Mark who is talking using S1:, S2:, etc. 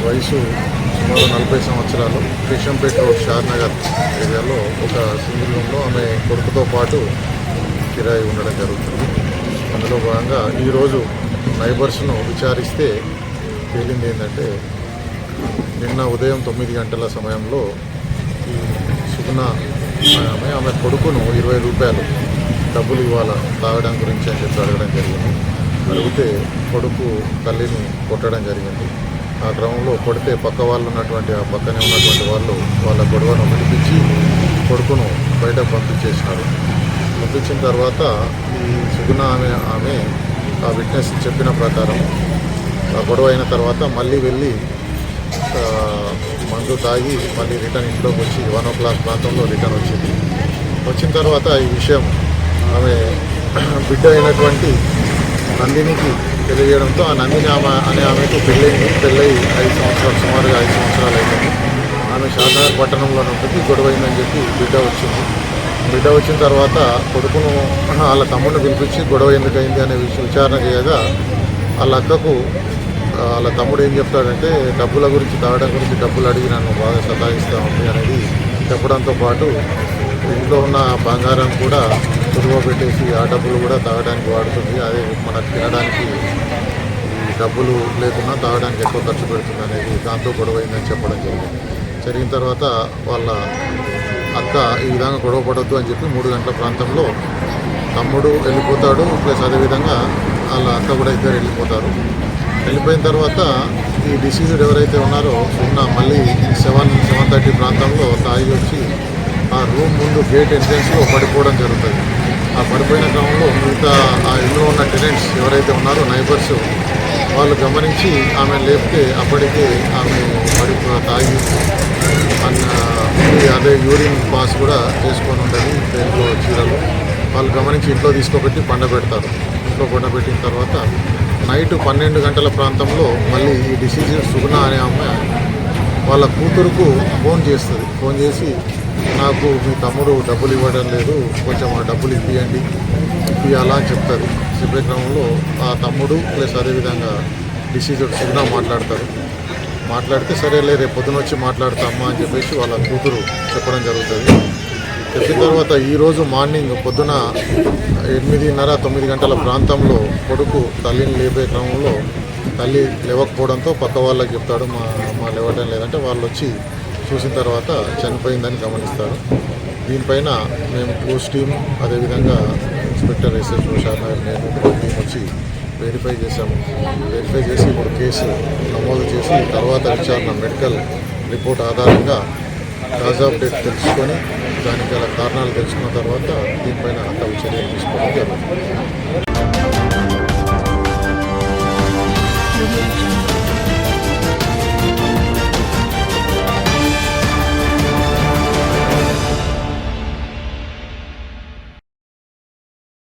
S1: వయసు సుమారు 40 సంవత్సరాలు. కిషంపేట రోడ్ షాద్నగర్ ఏరియాలో ఒక సింగిల్ రూమ్లో ఆమె కొడుకుతో పాటు కిరాయి ఉండడం జరుగుతుంది. అందులో భాగంగా ఈరోజు నైబర్స్ను విచారిస్తే తేలింది ఏంటంటే, నిన్న ఉదయం 9 గంటల సమయంలో ఈ సుగుణ ఆమె కొడుకును 20 రూపాయలు డబ్బులు ఇవ్వాలా తాగడం గురించి అని చెప్పి అడగడం జరిగింది. అడిగితే కొడుకు తల్లిని కొట్టడం జరిగింది. ఆ క్రమంలో కొడితే పక్క వాళ్ళు ఉన్నటువంటి ఆ పక్కనే ఉన్నటువంటి వాళ్ళు వాళ్ళ గొడవను విడిపించి కొడుకును బయటకు పంపించేసినారు. పంపించిన తర్వాత ఈ సుగుణ ఆమె ఆ విట్నెస్ చెప్పిన ప్రకారం ఆ గొడవ అయిన తర్వాత మళ్ళీ వెళ్ళి మందు తాగి మళ్ళీ రిటర్న్ ఇంట్లోకి వచ్చి 1 o'clock ప్రాంతంలో రిటర్న్ వచ్చింది. వచ్చిన తర్వాత ఈ విషయం ఆమె బిడ్డ అయినటువంటి నందినికి తెలియజేయడంతో ఆ నందిని అనే ఆమెకు పెళ్ళయింది. పెళ్ళై 5 సంవత్సరాలు, సుమారుగా 5 సంవత్సరాలు అయింది. ఆమె షాద్నగర్ పట్టణంలో ఉంటుంది. గొడవ అయిందని చెప్పి బిడ్డ వచ్చింది. బిడ్డ వచ్చిన తర్వాత కొడుకును వాళ్ళ తమ్ముడిని పిలిపించి గొడవ ఎందుకు అయింది అనే విచారణ చేయగా వాళ్ళ అక్కకు వాళ్ళ తమ్ముడు ఏం చెప్తాడంటే, డబ్బుల గురించి తాగడం గురించి డబ్బులు అడిగి నన్ను బాగా సతాయిస్తూ ఉంది అనేది చెప్పడంతో పాటు ఇంట్లో ఉన్న బంగారం కూడా కుదువ పెట్టేసి ఆ డబ్బులు కూడా తాగడానికి వాడుతుంది. అదే మనకు తినడానికి ఈ డబ్బులు లేకున్నా తాగడానికి ఎక్కువ ఖర్చు పెడుతుంది అనేది దాంతో గొడవ అయిందని చెప్పడం జరిగింది. జరిగిన తర్వాత వాళ్ళ అక్క ఈ విధంగా గొడవ పడొద్దు అని చెప్పి 3 గంటల ప్రాంతంలో తమ్ముడు వెళ్ళిపోతాడు. ప్లస్ అదేవిధంగా వాళ్ళ అక్క కూడా ఇద్దరు వెళ్ళిపోతారు. వెళ్ళిపోయిన తర్వాత ఈ డిసీజ్డ్ ఎవరైతే ఉన్నారో మళ్ళీ 7:30 ప్రాంతంలో తాగి వచ్చి ఆ రూమ్ ముందు గేట్ ఎంట్రెన్స్లో పడిపోవడం జరుగుతుంది. ఆ పడిపోయిన క్రమంలో మిగతా ఆ ఇంట్లో ఉన్న టెనెంట్స్ ఎవరైతే ఉన్నారో నైబర్స్ వాళ్ళు గమనించి ఆమె లేపితే అప్పటికే ఆమె తాగి అదే యూరిన్ పాస్ కూడా చేసుకొని ఉండదు దేంట్లో చీరలు. వాళ్ళు గమనించి ఇంట్లో తీసుకోబెట్టి పండబెడతారు. ఇంట్లో పండబెట్టిన తర్వాత నైట్ 12 గంటల ప్రాంతంలో మళ్ళీ ఈ డిసీజ్ సుగుణ అనే ఆమె వాళ్ళ కూతురుకు ఫోన్ చేస్తుంది. ఫోన్ చేసి, నాకు మీ తమ్ముడు డబ్బులు ఇవ్వడం లేదు, కొంచెం ఆ డబ్బులు ఇప్పియాలా అని చెప్తుంది. చెప్పే క్రమంలో ఆ తమ్ముడు ప్లస్ అదేవిధంగా డిసీజ్డ్ సుగుణ మాట్లాడితే సరేలే రేపు పొద్దున వచ్చి మాట్లాడతామ్మా అని చెప్పేసి వాళ్ళ కూతురు చెప్పడం జరుగుతుంది. చెప్పిన తర్వాత ఈరోజు మార్నింగ్ పొద్దున 8:30-9 గంటల ప్రాంతంలో కొడుకు తల్లిని లేపే క్రమంలో తల్లి లేవకపోవడంతో పక్క వాళ్ళకి చెప్తాడు, మా అమ్మ లేవడం లేదంటే వాళ్ళు వచ్చి చూసిన తర్వాత చనిపోయిందని గమనిస్తారు. దీనిపైన మేము క్లోజ్ టీమ్ అదేవిధంగా ఇన్స్పెక్టర్ ఎస్ఎస్ షాద్నగర్ నేను టీం వచ్చి వెరిఫై చేశాము. వెరిఫై చేసి ఇప్పుడు కేసు నమోదు చేసి తర్వాత విచారణ మెడికల్ రిపోర్ట్ ఆధారంగా కాజ్ ఆఫ్ డెత్ తెలుసుకొని దానికి గల కారణాలు తెలుసుకున్న తర్వాత దీనిపైన తగు చర్యలు తీసుకోవడం జరుగుతుంది.